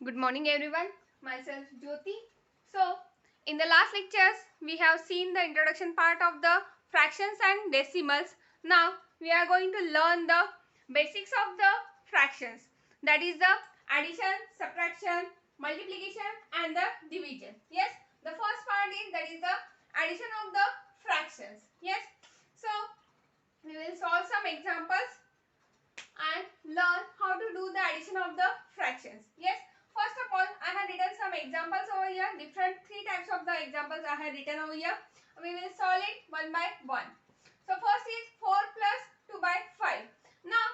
Good morning everyone, myself Jyoti. So, in the last lectures, we have seen the introduction part of the fractions and decimals. Now, we are going to learn the basics of the fractions. That is the addition, subtraction, multiplication and the division. Yes, the first part is that is the addition of the fractions. Yes, so we will solve some examples and learn how to do the addition of the fractions. Yes, first of all, I have written some examples over here. Different three types of the examples I have written over here. We will solve it one by one. So first is 4 plus 2 by 5. Now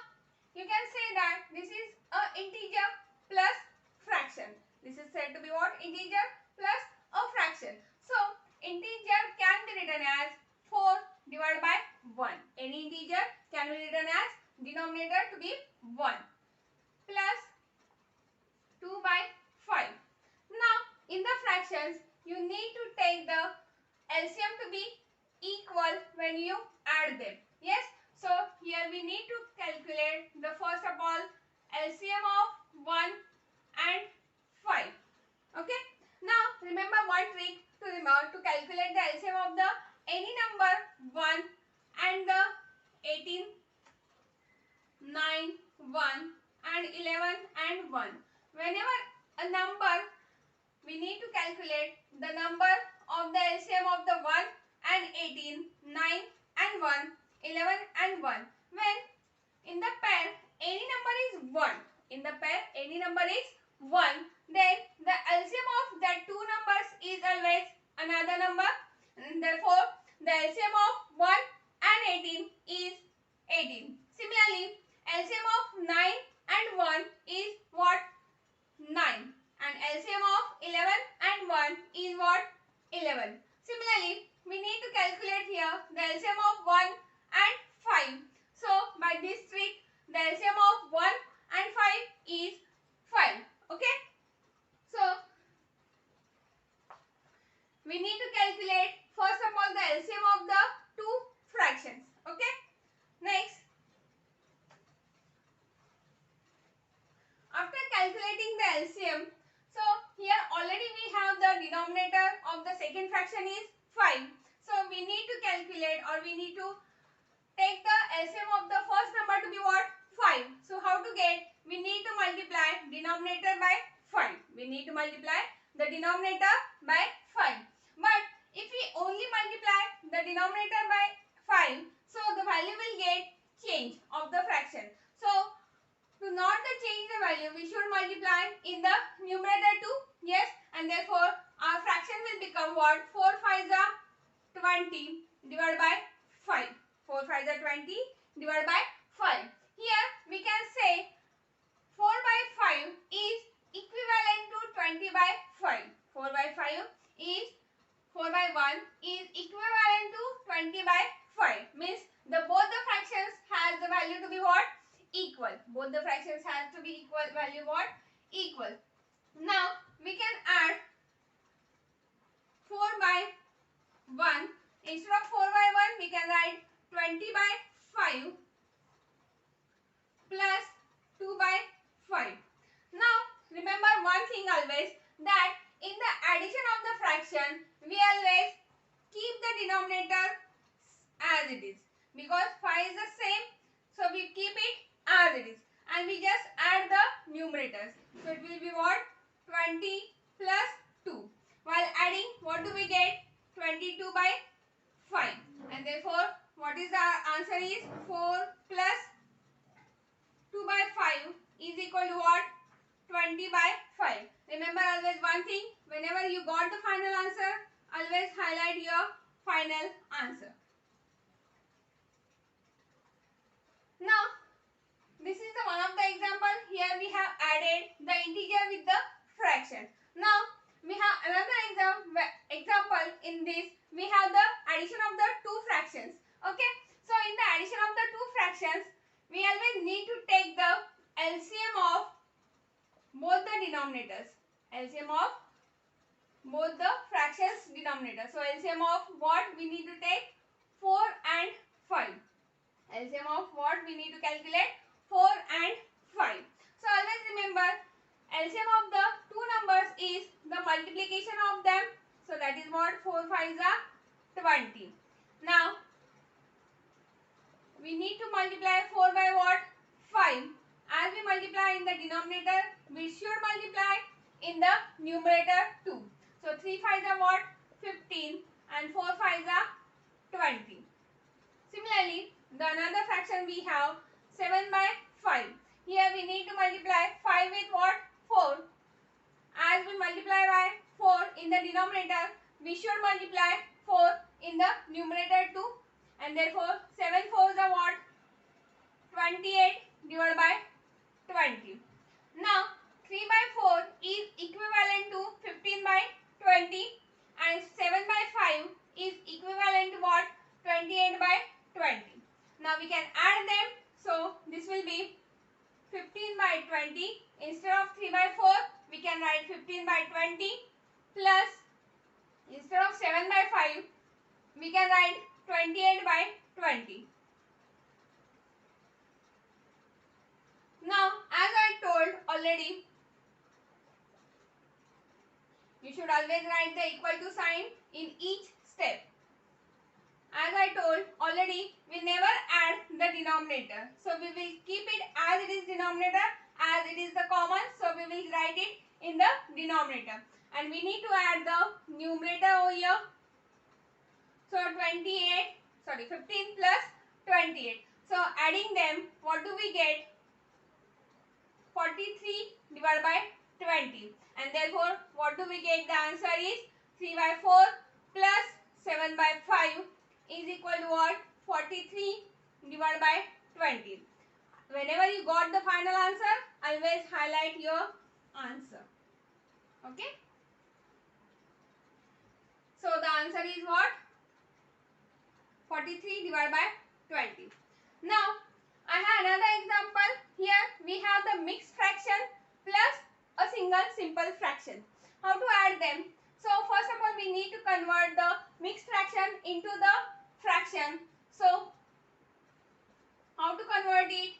you can say that this is a integer plus fraction. This is said to be what? Integer plus a fraction. So integer can be written as 4 divided by 1. Any integer can be written as denominator to be 1 plus 2 by 5. Now in the fractions you need to take the LCM to be equal when you add them. Yes, so here we need to calculate the first of all LCM of 1 and 5. Okay, now remember one trick to calculate the LCM of the any number 1 and the 18, 9, 1 and 11 and 1. Whenever a number, we need to calculate the number of the LCM of the 1 and 18, 9 and 1, 11 and 1. When in the pair any number is 1, in the pair any number is 1, then the LCM of that two numbers is always another number, and therefore the LCM of 1 and 18 is 18. Similarly, LCM of 9 and 1 is what? 9. And LCM of 11 and 1 is what? 11. Similarly, we need to calculate here the LCM of 1 and 5. So, by this trick, the LCM of 1 and 5 is 5. Okay? So, we need to calculate first of all the LCM of the two fractions. Okay? Next, after calculating the LCM, so here already we have the denominator of the second fraction is 5. So we need to calculate, or we need to take the LCM of the first number to be what? 5. So how to get? We need to multiply denominator by 5. We need to multiply the denominator by 5. But if we only multiply the denominator by 5, so the value will get change of the fraction. So to not to change the value, we should multiply in the numerator too. Yes, and therefore our fraction will become what? 4 5s are 20 divided by 5. 4 5s are 20 divided by 5. Here we can say 4 by 5 is equivalent to 20 by 5. 4 by 5 is 4 by 1 is equivalent to 20 by 5. Means the both the fractions has the value to be what? Equal. Both the fractions have to be equal value what? Equal. Now we can add 4 by 1. Instead of 4 by 1 we can write 20 by 5 plus 2 by 5. Now remember one thing always, that in the addition of the fraction we always keep the denominator as it is, because 5 is the same, so we keep it as it is and we just add the numerators. So it will be what? 20 plus 2. While adding, what do we get? 22 by 5. And therefore, what is our answer is 4 plus 2 by 5 is equal to what? 20 by 5. Remember always one thing, whenever you got the final answer, always highlight your final answer. Now, this is the one of the example. Here we have added the integer with the fraction. Now we have another example. In this we have the addition of the two fractions. Okay. So in the addition of the two fractions, we always need to take the LCM of both the denominators. LCM of both the fractions denominator. So LCM of what we need to take? 4 and 5. LCM of what we need to calculate? 4 and 5. So always remember LCM of the is the multiplication of them. So that is what 4 5s are 20. Now we need to multiply 4 by what? 5. As we multiply in the denominator, we should multiply in the numerator too. So 3 5s are what? 15 and 4 5s are 20. Similarly, the another fraction we have 7 by 5. Here we need to multiply 5 with what? 4. As we multiply by 4 in the denominator, we should multiply 4 in the numerator too. And therefore, 7 4s are what? 28 divided by 20. Now, 3 by 4 is equivalent to 15 by 20 and 7 by 5 is equivalent to what? 28 by 20. Now, we can add them. So, this will be 15 by 20. Instead of 3 by 4, we can write 15 by 20 plus, instead of 7 by 5, we can write 28 by 20. Now, as I told already, you should always write the equal to sign in each step. As I told already, we never add the denominator. So, we will keep it as it is denominator, as it is the common. So, we will write it in the denominator. And we need to add the numerator over here. So, 15 plus 28. So, adding them, what do we get? 43 divided by 20. And therefore, what do we get? The answer is 3 by 4 plus 7 by 5 is equal to what? 43 divided by 20. Whenever you got the final answer, always highlight your answer. Okay? So, the answer is what? 43 divided by 20. Now, I have another example. Here we have the mixed fraction plus a single simple fraction. How to add them? So, first of all, we need to convert the mixed fraction into the fraction. So, how to convert it?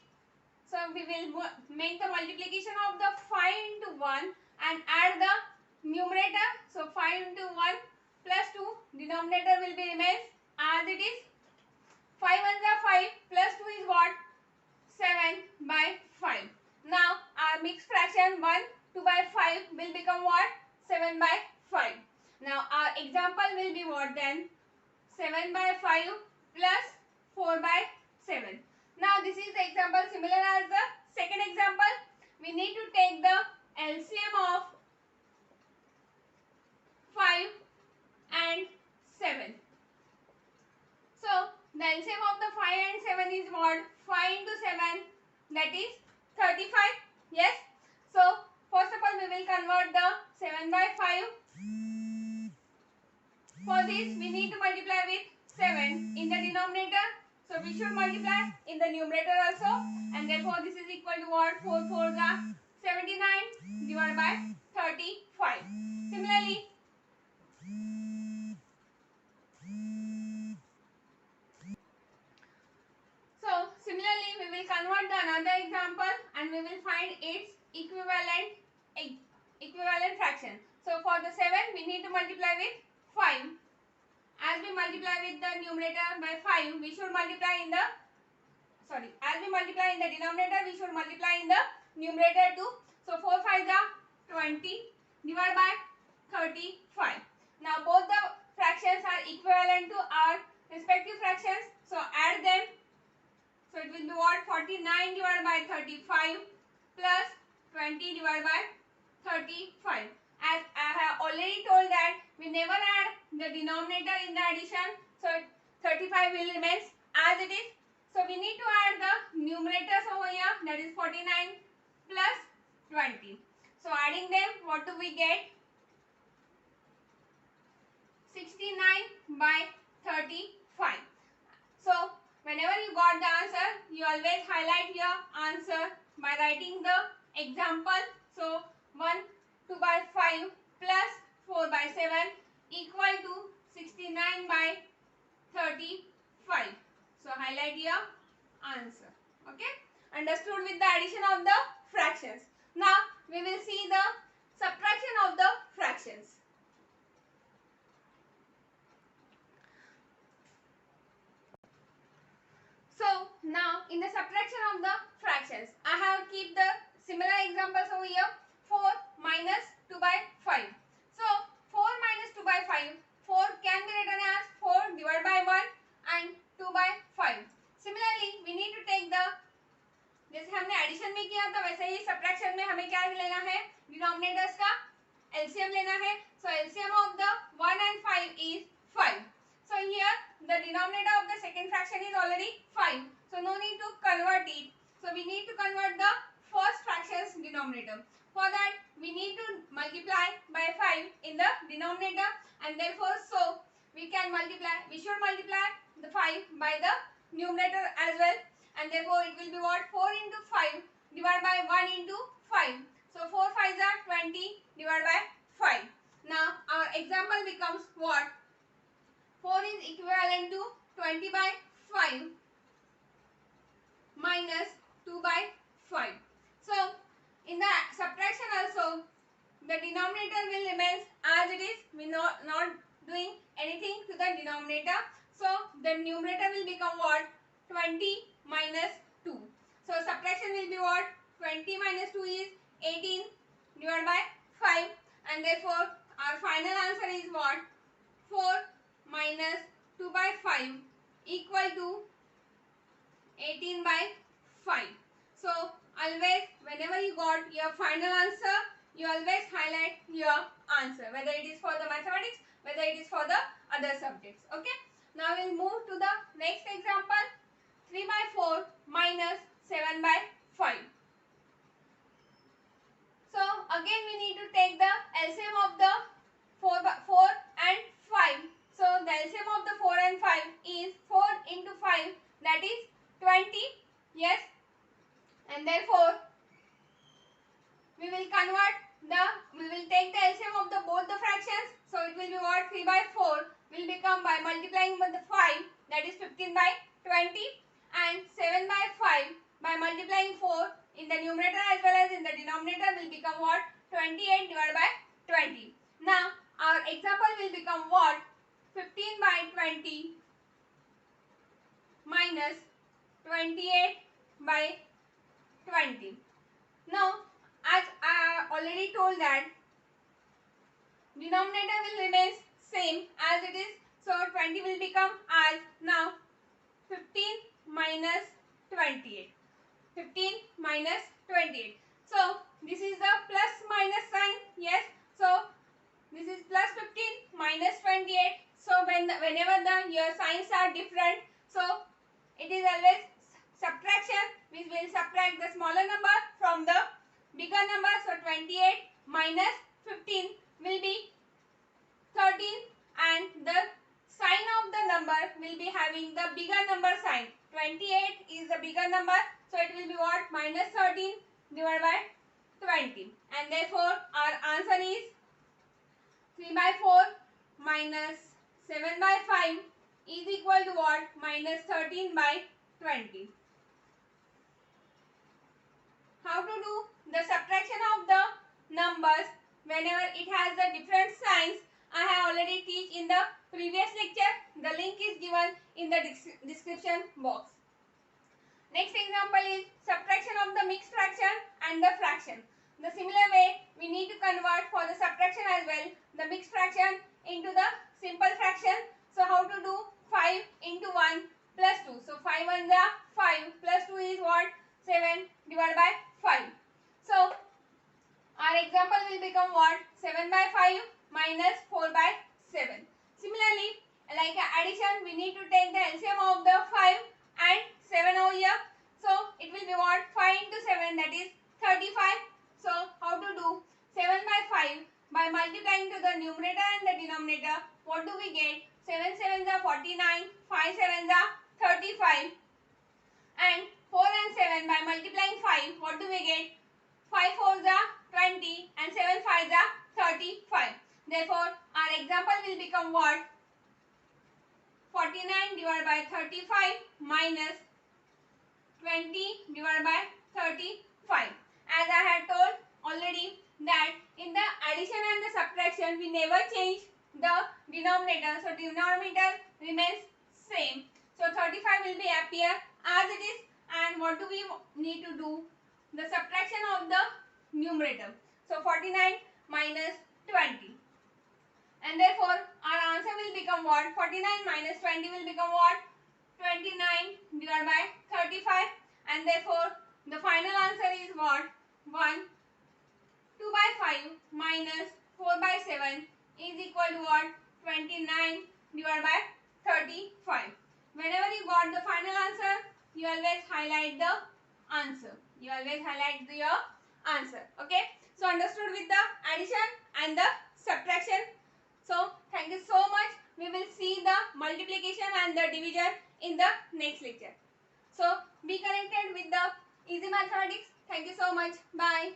So, we will make the multiplication of the 5 into 1 and add the numerator. So, 5 into 1 plus 2, denominator will be remains as it is. 5 ones are 5 plus 2 is what? 7 by 5. Now, our mixed fraction 1, 2 by 5 will become what? 7 by 5. Now, our example will be what then? 7 by 5 plus 4 by 7. Now, this is the example similar as the second example. We need to take the LCM of 5 and 7. So, the LCM of the 5 and 7 is what? 5 into 7, that is 35. Yes. So, first of all, we will convert the 7 by 5. For this, we need to multiply with 7 in the denominator. So, we should multiply in the numerator also. And therefore, this is equal to what? 4 4s are 79 divided by 35. Similarly, we will convert the another example and we will find its equivalent fraction. So, for the 7, we need to multiply with 5. As we multiply with the numerator by 5, we should multiply in the, as we multiply in the denominator, we should multiply in the numerator too. So, 4 5s are 20 divided by 35. Now, both the fractions are equivalent to our respective fractions. So, add them. So, it will be what? 49 divided by 35 plus 20 divided by 35. As I have already told that we never add the denominator in the addition. So, 35 will remain as it is. So, we need to add the numerators over here, that is 49 plus 20. So, adding them, what do we get? 69 by 35. So, whenever you got the answer, you always highlight your answer by writing the example. So, 1 2 by 5 plus 4 by 7 equal to 69 by 35. So, highlight your answer. Okay. Understood with the addition of the fractions. Now, we will see the subtraction of the denominators का LCM लेना है. So LCM of the 1 and 5 is 5. So here the denominator of the second fraction is already 5. So no need to convert it. So we need to convert the first fraction's denominator. For that we need to multiply by 5 in the denominator, and therefore we should multiply the 5 by the numerator as well, and therefore it will be what, 4 into 5 divided by 1 into 5. So 4 5s are 20 divided by 5. Now our example becomes what? 4 is equivalent to 20 by 5 minus 2 by 5. So in the subtraction also, the denominator will remain as it is. We not doing anything to the denominator. So the numerator will become what? 20 minus 2. So subtraction will be what? 20 minus 2 is 18 divided by 5, and therefore our final answer is what? 4 minus 2 by 5 equal to 18 by 5. So always whenever you got your final answer, you always highlight your answer, whether it is for the mathematics, whether it is for the other subjects. Okay. Now we'll move to the next example. 3 by 4 minus 7 by 5. So again we need to take the LCM of the 4 and 5. So the LCM of the 4 and 5 is 4 into 5, that is 20. Yes. And therefore we will take the LCM of the both the fractions. So it will be what? 3 by 4 will become, by multiplying with the 5, that is 15 by 20, and 7 by 5 by multiplying 4 in the numerator as well as in the denominator will become what? 28 divided by 20. Now our example will become what? 15 by 20 minus 28 by 20. Now as I already told that denominator will remain same as it is. So 20 will become as now 15 minus 28. 15 minus 28. So this is the plus minus sign. Yes. So this is plus 15 minus 28. So whenever your signs are different, so it is always subtraction. We will subtract the smaller number from the bigger number. So 28 minus 15 will be 13, and the sign of the number will be having the bigger number sign. 28 is the bigger number, so it will be what? Minus 13 divided by 20, and therefore our answer is 3 by 4 minus 7 by 5 is equal to what? Minus 13 by 20. How to do the subtraction of the numbers whenever it has the different signs, I have already teach in the previous lecture. The link is given in the description box. Next example is subtraction of the mixed fraction and the fraction. The similar way we need to convert for the subtraction as well the mixed fraction into the simple fraction. So how to do? 5 into 1 plus 2. So 5 1s are 5 plus 2 is what? 7 divided by 5. So our example will become what? 7 by 5 minus 4 by 7. Similarly, like addition, we need to take the LCM of the 5 and 7 over here. So it will be what? 5 into 7, that is 35. So how to do? 7 by 5 by multiplying to the numerator and the denominator. What do we get? 7 7s are 49, 5 7s are 35, and 4 and 7 by multiplying 5. What do we get? 5 4s are 20 and 7 5s are 35. Therefore, our example will become what? 49 divided by 35 minus 20 divided by 35. As I had told already that in the addition and the subtraction we never change the denominator. So denominator remains same. So 35 will be appear as it is, and what do we need to do? The subtraction of the numerator. So 49 minus 20. And therefore our answer will become what? 49 minus 20 will become what? 29 divided by 35, and therefore the final answer is what? 1 2 by 5 minus 4 by 7 is equal to what? 29 divided by 35. Whenever you got the final answer, you always highlight the answer. You always highlight your answer. Okay. So understood with the addition and the subtraction. So thank you so much. We will see the multiplication and the division in the next lecture. So be connected with the Easy Mathematics. Thank you so much. Bye.